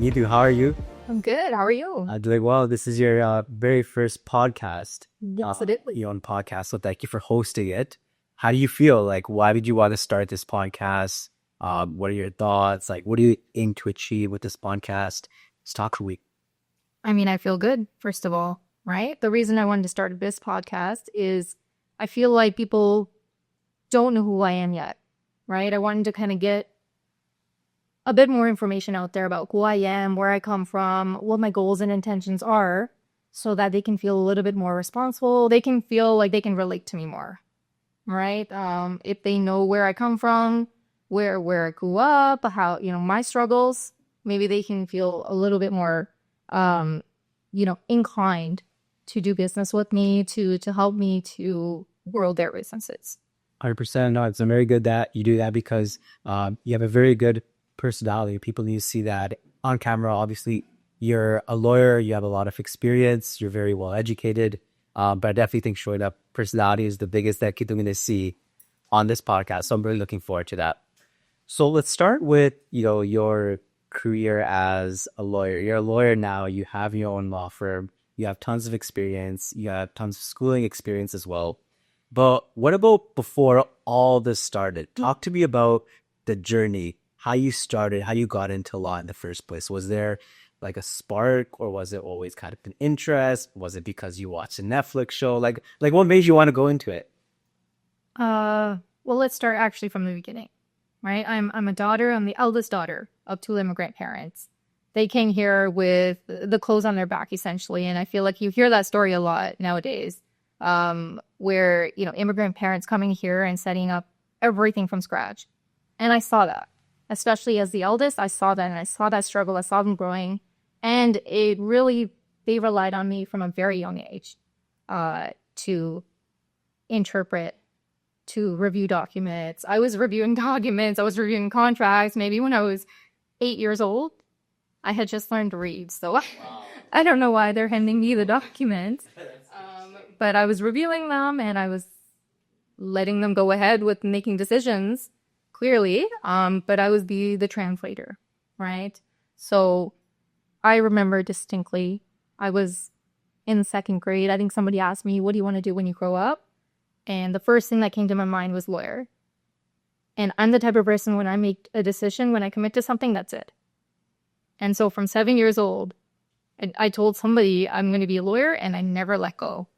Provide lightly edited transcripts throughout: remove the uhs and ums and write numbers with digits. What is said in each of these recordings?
Neetu, how are you? I'm good. How are you? Doing well. This is your very first podcast. Absolutely. Your own podcast. So thank you for hosting it. How do you feel? Like, why did you want to start this podcast? What are your thoughts? Like, what do you aim to achieve with this podcast? Let's talk for a week. I mean, I feel good, first of all, right? The reason I wanted to start this podcast is I feel like people don't know who I am yet, right? I wanted to kind of get a bit more information out there about who I am, where I come from, what my goals and intentions are, so that they can feel a little bit more responsible. They can feel like they can relate to me more, right? If they know where I come from, where I grew up, how, my struggles, maybe they can feel a little bit more, inclined to do business with me, to help me to grow their businesses. 100%. No, it's very good that you do that because you have a very good personality. People need to see that on camera. Obviously, you're a lawyer. You have a lot of experience. You're very well educated. But I definitely think showing up personality is the biggest that kids are going to see on this podcast. So I'm really looking forward to that. So let's start with, your career as a lawyer. You're a lawyer now. You have your own law firm. You have tons of experience. You have tons of schooling experience as well. But what about before all this started? Talk to me about the journey, how you started, how you got into law in the first place. Was there like a spark, or was it always kind of an interest? Was it because you watched a Netflix show? Like what made you want to go into it? Well, let's start actually from the beginning, right? I'm a daughter. I'm the eldest daughter of two immigrant parents. They came here with the clothes on their back, essentially, and I feel like you hear that story a lot nowadays, where immigrant parents coming here and setting up everything from scratch. And I saw that, especially as the eldest. I saw that, and I saw that struggle. I saw them growing, and they relied on me from a very young age to interpret, to review documents. I was reviewing documents. I was reviewing contracts. Maybe when I was 8 years old, I had just learned to read. So wow. I don't know why they're handing me the documents. But I was reviewing them, and I was letting them go ahead with making decisions, clearly. But I was the translator, right? So I remember distinctly, I was in second grade. I think somebody asked me, what do you want to do when you grow up? And the first thing that came to my mind was lawyer. And I'm the type of person, when I make a decision, when I commit to something, that's it. And so from 7 years old, I told somebody I'm going to be a lawyer, and I never let go.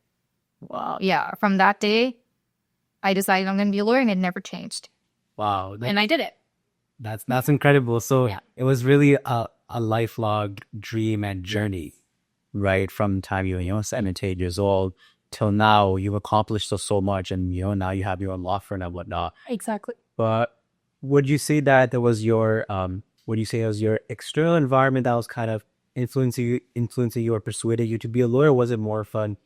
Wow. Yeah. From that day, I decided I'm going to be a lawyer, and it never changed. Wow. And I did it. That's incredible. So Yeah. It was really a lifelong dream and journey, right? From the time you were 7 to 8 years old till now. You've accomplished so much, and now you have your own law firm and whatnot. Exactly. But would you say that there was your would you say it was your external environment that was kind of influencing you or persuaded you to be a lawyer? Or was it more of an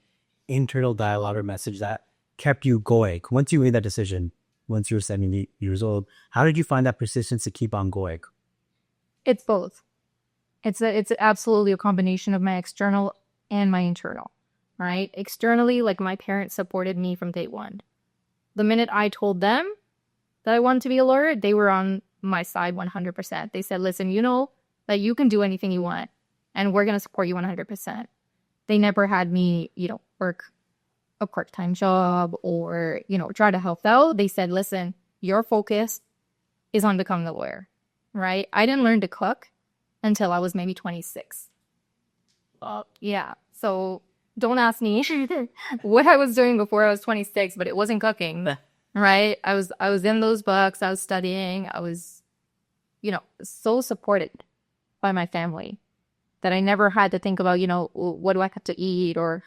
internal dialogue or message that kept you going once you made that decision? Once you were 7 years old, how did you find that persistence to keep on going? It's both. It's absolutely a combination of my external and my internal, right? Externally, like, my parents supported me from day one. The minute I told them that I wanted to be a lawyer, they were on my side 100%. They said, listen, you know that you can do anything you want, and we're going to support you 100%. They never had me, work a part-time job or, try to help out. They said, listen, your focus is on becoming a lawyer, right? I didn't learn to cook until I was maybe 26. Yeah. So don't ask me what I was doing before I was 26, but it wasn't cooking, right? I was in those books. I was studying. I was, so supported by my family that I never had to think about, what do I have to eat, or,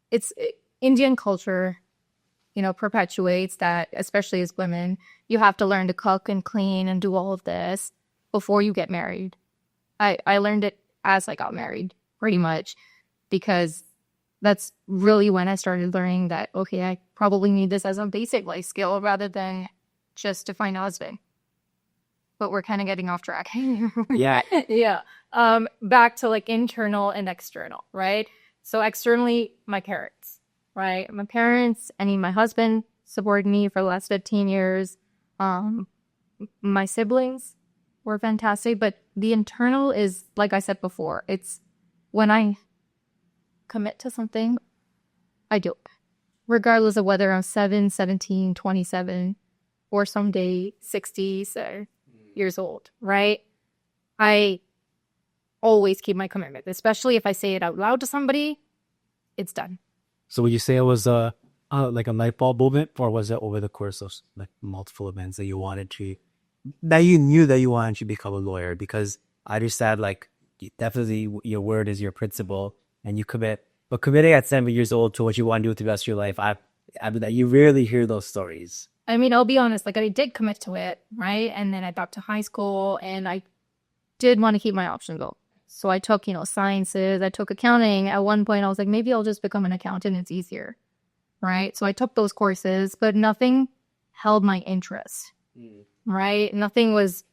it's Indian culture, perpetuates that, especially as women, you have to learn to cook and clean and do all of this before you get married. I learned it as I got married, pretty much, because that's really when I started learning that, okay, I probably need this as a basic life skill rather than just to find a husband. But we're kind of getting off track. Yeah. Yeah. Back to like internal and external, right? So externally, my parents, right? My parents, my husband supported me for the last 15 years. My siblings, were fantastic, but the internal is, like I said before, it's when I commit to something, I do it. Regardless of whether I'm 7, 17, 27, or someday 60 years old, right? I always keep my commitment, especially if I say it out loud to somebody, it's done. So would you say it was like a light bulb moment, or was it over the course of like multiple events that you wanted to, that you knew that you wanted to become a lawyer? Because I understand, like, definitely your word is your principle, and you commit. But committing at 7 years old to what you want to do with the rest of your life, I mean, that you rarely hear those stories. I mean, I'll be honest, like I did commit to it, right? And then I got to high school and I did want to keep my option goal. So I took, sciences, I took accounting. At one point, I was like, maybe I'll just become an accountant. It's easier, right? So I took those courses, but nothing held my interest, right? Nothing was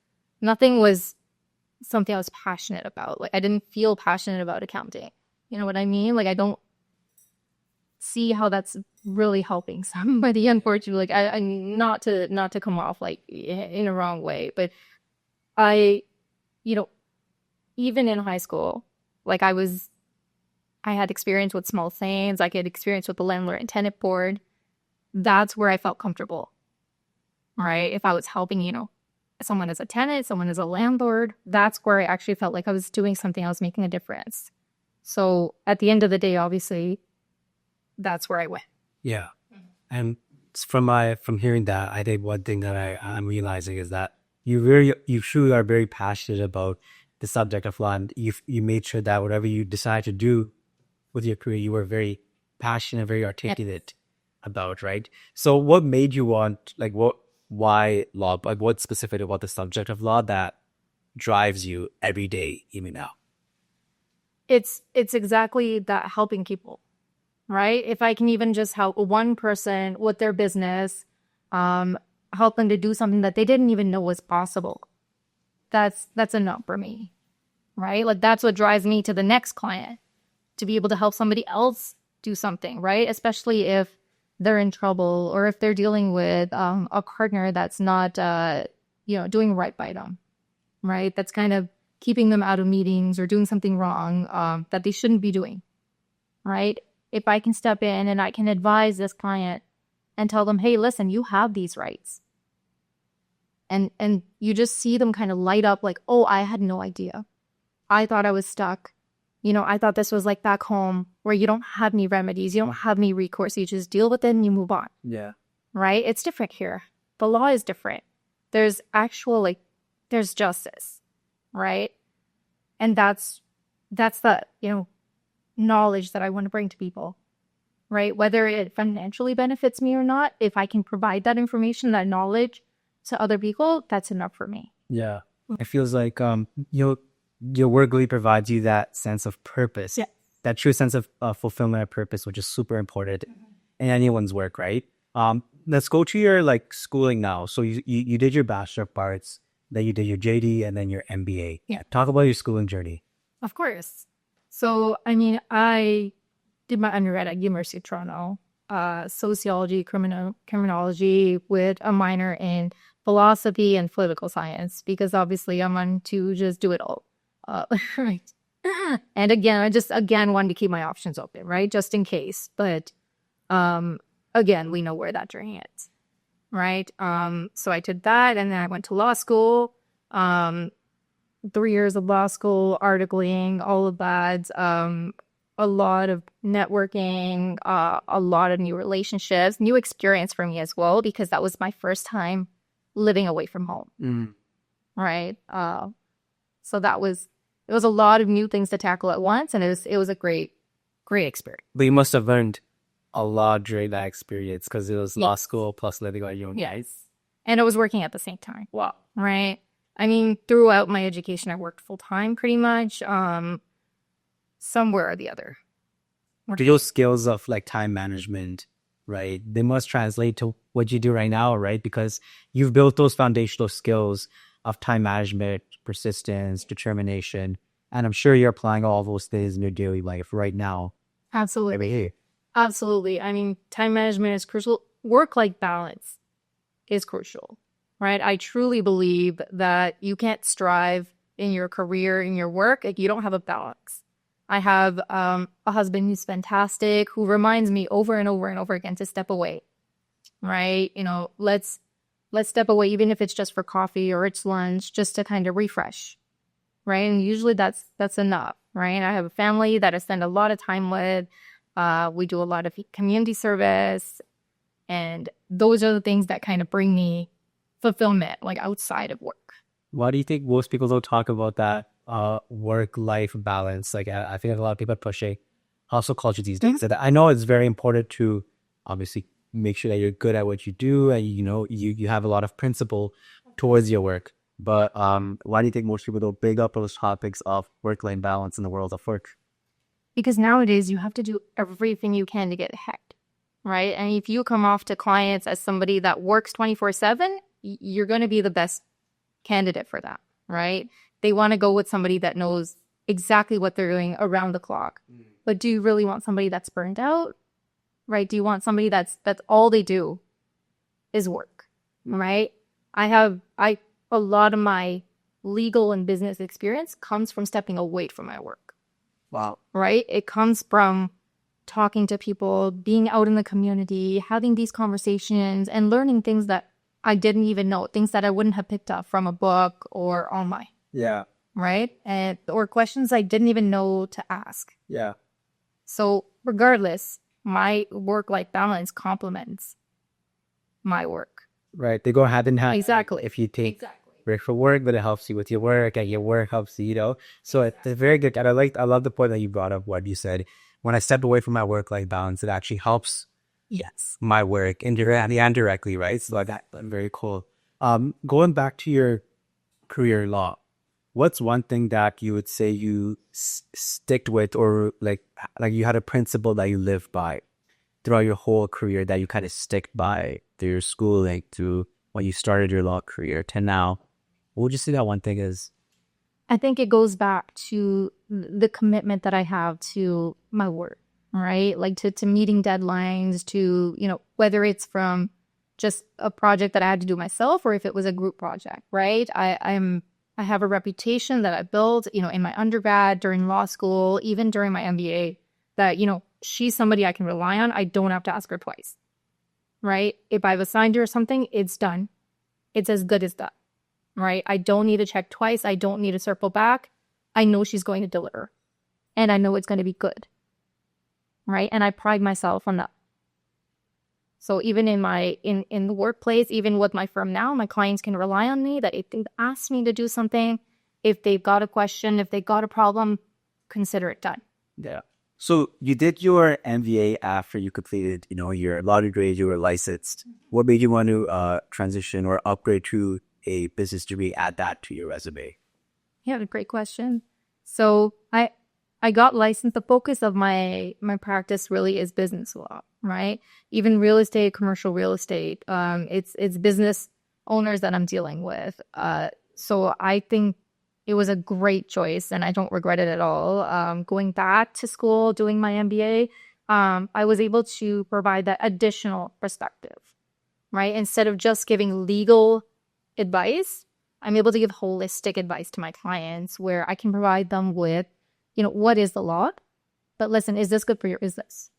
something I was passionate about. Like I didn't feel passionate about accounting. You know what I mean? Like I don't see how that's really helping somebody, unfortunately. Like I not to come off like in a wrong way, but I, even in high school, like I had experience with small things. I had experience with the landlord and tenant board. That's where I felt comfortable, right? If I was helping, someone as a tenant, someone as a landlord, that's where I actually felt like I was doing something. I was making a difference. So at the end of the day, obviously, that's where I went. Yeah. And from hearing that, I think one thing that I'm realizing is that you truly are very passionate about the subject of law, and you made sure that whatever you decide to do with your career, you were very passionate, very articulate about, right? So what made you want, like, why law? Like, what specific about the subject of law that drives you every day, even now? It's exactly that, helping people, right? If I can even just help one person with their business, help them to do something that they didn't even know was possible, that's enough for me, right? Like that's what drives me to the next client, to be able to help somebody else do something, right? Especially if they're in trouble or if they're dealing with a partner that's not, doing right by them, right? That's kind of keeping them out of meetings or doing something wrong that they shouldn't be doing, right? If I can step in and I can advise this client and tell them, hey, listen, you have these rights. And you just see them kind of light up like, oh, I had no idea. I thought I was stuck. I thought this was like back home where you don't have any remedies. You don't have any recourse. You just deal with it and you move on. Yeah. Right? It's different here. The law is different. There's there's justice. Right? And that's the, knowledge that I want to bring to people. Right? Whether it financially benefits me or not, if I can provide that information, that knowledge to other people, that's enough for me. Yeah. It feels like your work really provides you that sense of purpose, that true sense of fulfillment of purpose, which is super important in anyone's work, right? Let's go to your schooling now. So you did your Bachelor of Arts, then you did your JD, and then your MBA. Yeah. Talk about your schooling journey. Of course. So, I did my undergrad at University of Toronto, sociology, criminology, with a minor in philosophy and political science, because obviously I'm on to just do it all. Right. And again, I just wanted to keep my options open, right? Just in case. But again, we know where that journey is, right? So I did that, and then I went to law school. 3 years of law school, articling, all of that. A lot of networking, a lot of new relationships, new experience for me as well, because that was my first time living away from home, right? So it was a lot of new things to tackle at once, and it was a great experience. But you must have learned a lot during that experience, because it was law school plus living on your own. Yes. And I was working at the same time. Wow. Right? Throughout my education, I worked full-time pretty much, somewhere or the other. Those skills of time management, right? They must translate to what you do right now, right? Because you've built those foundational skills of time management, persistence, determination, and I'm sure you're applying all those things in your daily life right now. Absolutely. Absolutely. Time management is crucial. Work-life balance is crucial, right? I truly believe that you can't strive in your career, in your work, if you don't have a balance. I have a husband who's fantastic, who reminds me over and over and over again to step away, right? Let's step away, even if it's just for coffee or it's lunch, just to kind of refresh, right? And usually that's enough, right? I have a family that I spend a lot of time with. We do a lot of community service, and those are the things that kind of bring me fulfillment, like outside of work. Why do you think most people don't talk about that work-life balance? Like I think a lot of people are pushing hustle culture these days. And I know it's very important to obviously make sure that you're good at what you do and you have a lot of principle towards your work. But why do you think most people don't big up those topics of work-life balance in the world of work? Because nowadays you have to do everything you can to get ahead, right? And if you come off to clients as somebody that works 24/7, you're going to be the best candidate for that, right? They want to go with somebody that knows exactly what they're doing around the clock. But do you really want somebody that's burned out, right? Do you want somebody that's all they do is work, right? I a lot of my legal and business experience comes from stepping away from my work. Wow. Right? It comes from talking to people, being out in the community, having these conversations, and learning things that I didn't even know, things that I wouldn't have picked up from a book or online. Yeah. Right? And or questions I didn't even know to ask. Yeah. So regardless, my work-life balance complements my work. Right. They go hand in hand. Exactly. If you take break for work, but it helps you with your work, and your work helps you. So it's a very good. And I love the point that you brought up. What you said, when I stepped away from my work-life balance, it actually helps. Yes, my work indirectly and directly, right? So that's very cool. Going back to your career law, what's one thing that you would say you sticked with, or like you had a principle that you lived by throughout your whole career that you kind of stick by through your schooling, through when you started your law career to now? What would you say that one thing is? I think it goes back to the commitment that I have to my work, right? Like to meeting deadlines, to, whether it's from just a project that I had to do myself or if it was a group project, right? I have a reputation that I built, in my undergrad, during law school, even during my MBA, that, she's somebody I can rely on. I don't have to ask her twice, right? If I've assigned her something, it's done. It's as good as done, right? I don't need to check twice. I don't need to circle back. I know she's going to deliver, and I know it's going to be good, right? And I pride myself on that. So even in in the workplace, even with my firm now, my clients can rely on me that if they ask me to do something, if they've got a question, if they've got a problem, consider it done. Yeah. So you did your MBA after you completed, your law degree, you were licensed. What made you want to transition or upgrade to a business degree, add that to your resume? Yeah, a great question. So I got licensed. The focus of my practice really is business law, right? Even real estate, commercial real estate. It's business owners that I'm dealing with. So I think it was a great choice, and I don't regret it at all. Going back to school, doing my MBA, I was able to provide that additional perspective, right? Instead of just giving legal advice, I'm able to give holistic advice to my clients where I can provide them with, what is the law? But listen, is this good for your business?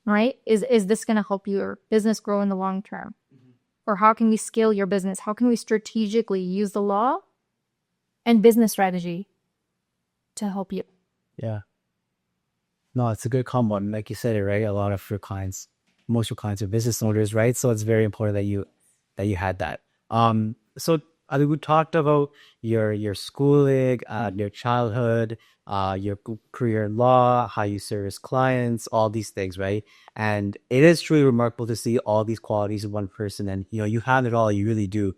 Right? Is this going to help your business grow in the long term? Or how can we scale your business? How can we strategically use the law and business strategy to help you? Yeah. No, it's a good combo. And like you said it, right? A lot of your clients, most of your clients are business owners, right? So it's very important that you had that. So we talked about your schooling, your childhood, your career in law, how you service clients, all these things, right? And it is truly remarkable to see all these qualities in one person. And you have it all. You really do.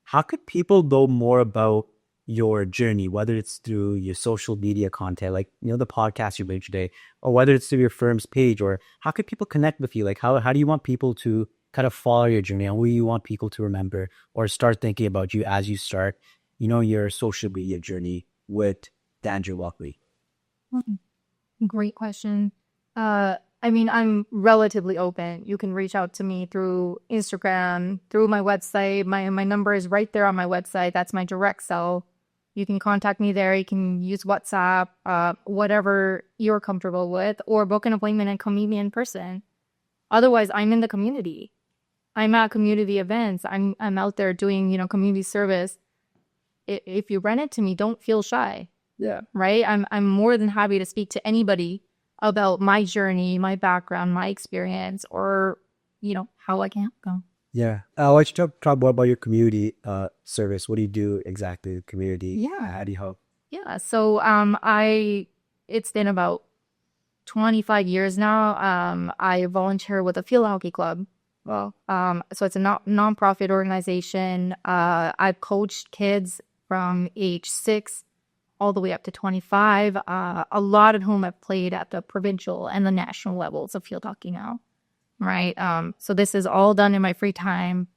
How could people know more about your journey, whether it's through your social media content, like the podcast you made today, or whether it's through your firm's page, or how could people connect with you? Like how do you want people to kind of follow your journey, and what do you want people to remember or start thinking about you as you start, your social media journey with Dhanju Law Group? Great question. I I mean, I'm relatively open. You can reach out to me through Instagram, through my website. My number is right there on my website. That's my direct cell. You can contact me there. You can use WhatsApp, whatever you're comfortable with, or book an appointment and come meet me in person. Otherwise, I'm in the community. I'm at community events. I'm out there doing, community service. If you run into me, don't feel shy. Yeah. Right? I'm more than happy to speak to anybody about my journey, my background, my experience, or how I can go. Yeah. I want you to talk more about your community service. What do you do exactly in the community? Yeah. How do you help? Yeah. So it's been about 25 years now. I volunteer with a field hockey club. Wow. So it's a nonprofit organization. I've coached kids from age 6 all the way up to 25. A lot of whom have played at the provincial and the national levels of field hockey now. Right. So this is all done in my free time,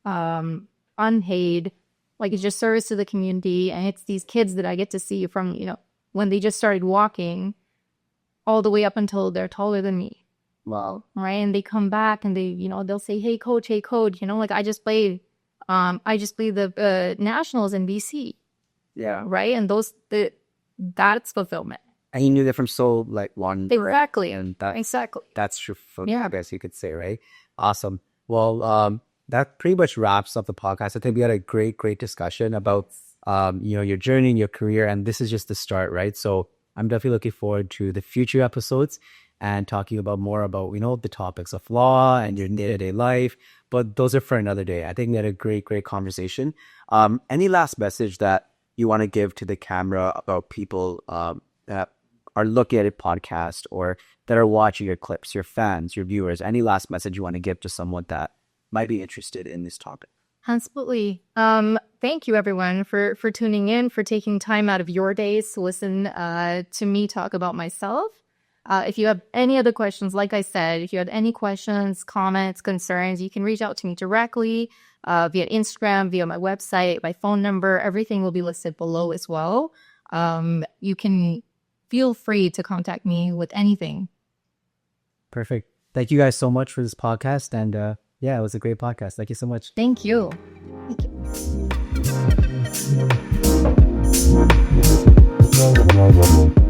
unpaid, like it's just service to the community. And it's these kids that I get to see from, when they just started walking all the way up until they're taller than me. Wow. Right. And they come back and they, they'll say, hey, coach, like I just played the nationals in BC. Yeah. Right. And that's fulfillment. And you knew that from so long. Exactly. And exactly. That's true. I guess you could say, right? Awesome. Well, that pretty much wraps up the podcast. I think we had a great discussion about, your journey and your career. And this is just the start, right? So I'm definitely looking forward to the future episodes and talking more about, the topics of law and your day-to-day life. But those are for another day. I think we had a great conversation. Any last message that you want to give to the camera about people that are looking at a podcast or that are watching your clips, your fans, your viewers? Any last message you want to give to someone that might be interested in this topic? Absolutely. Thank you, everyone, for tuning in, for taking time out of your days to listen to me talk about myself. If you have any other questions, like I said, if you have any questions, comments, concerns, you can reach out to me directly via Instagram, via my website, my phone number. Everything will be listed below as well. You can feel free to contact me with anything. Perfect. Thank you guys so much for this podcast. And it was a great podcast. Thank you so much. Thank you. Thank you.